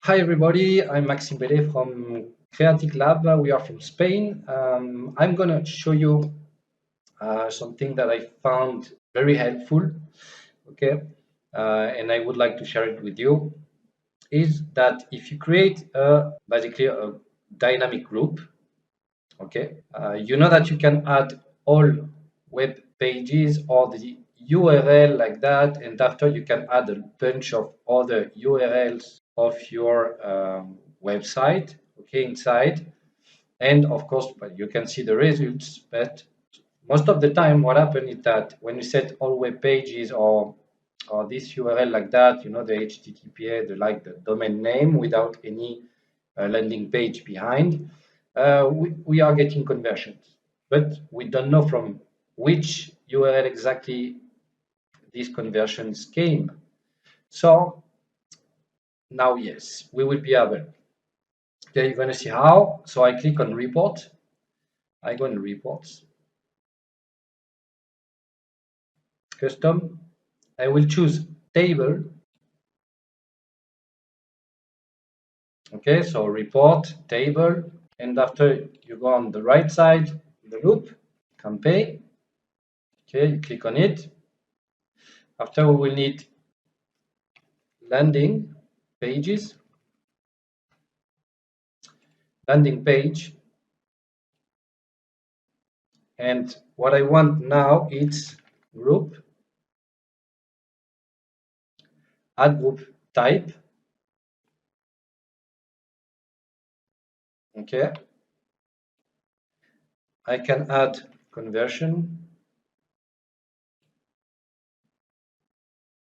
Hi everybody, I'm Maxime Bellet from Creatic Lab. We are from Spain. I'm going to show you something that I found very helpful, okay? And I would like to share it with you, is that if you create basically a dynamic group, okay, you know that you can add all web pages or the URL like that, and after you can add a bunch of other URLs of your website, okay, inside. And of course, but you can see the results. But most of the time, what happens is that when you set all web pages or this URL like that, you know, the HTTPS, the domain name without any landing page behind, we are getting conversions, but we don't know from which URL exactly these conversions came. So now, yes, we will be able. Okay, you're going to see how. So I click on report. I go in reports, custom. I will choose table. Okay, so report, table, and after you go on the right side, the loop, campaign. Okay, you click on it. After we will need landing pages, landing page. And what I want now is group, add group type. Okay, I can add conversion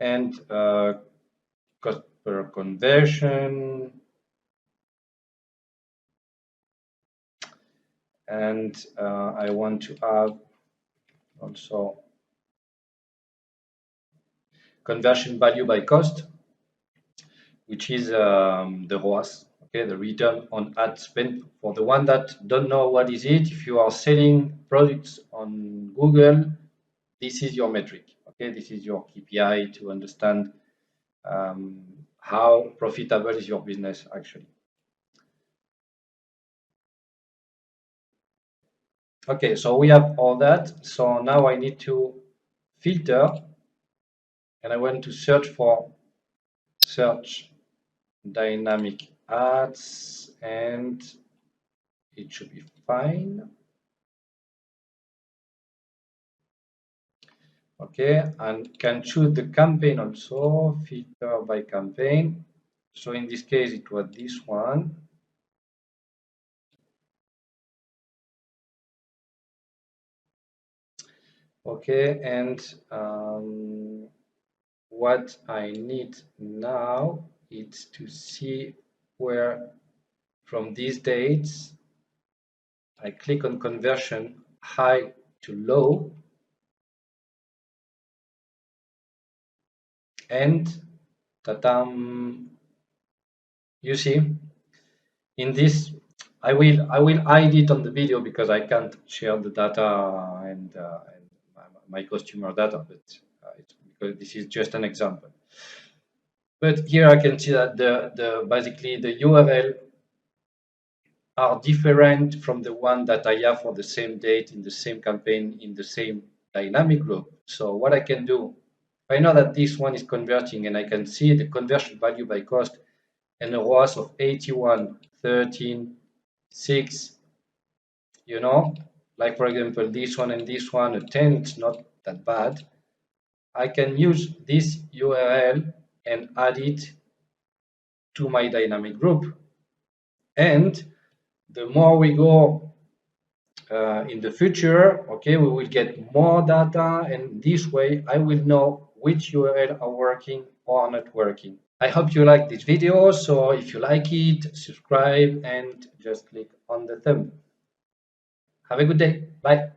and cost per conversion, and I want to add also conversion value by cost, which is the ROAS, okay, the return on ad spend. For the one that don't know what is it, if you are selling products on Google, this is your metric, okay, this is your KPI to understand how profitable is your business actually. Okay, so we have all that. So now I need to filter, and I want to search for search dynamic ads, and it should be fine. Okay, and can choose the campaign also, filter by campaign. So in this case, it was this one. Okay, and what I need now is to see where from these dates I click on conversion high to low, and you see in this I will hide it on the video because I can't share the data and my customer data, but it's because this is just an example. But here I can see that the basically the URL are different from the one that I have for the same date in the same campaign in the same dynamic group. So what I can do, I know that this one is converting and I can see the conversion value by cost and a ROAS of 81, 13, 6, you know, like for example, this one and this one, a 10, it's not that bad. I can use this URL and add it to my dynamic group. And the more we go in the future, okay, we will get more data, and this way I will know which URL are working or not working. I hope you like this video, so if you like it, subscribe and just click on the thumb. Have a good day. Bye.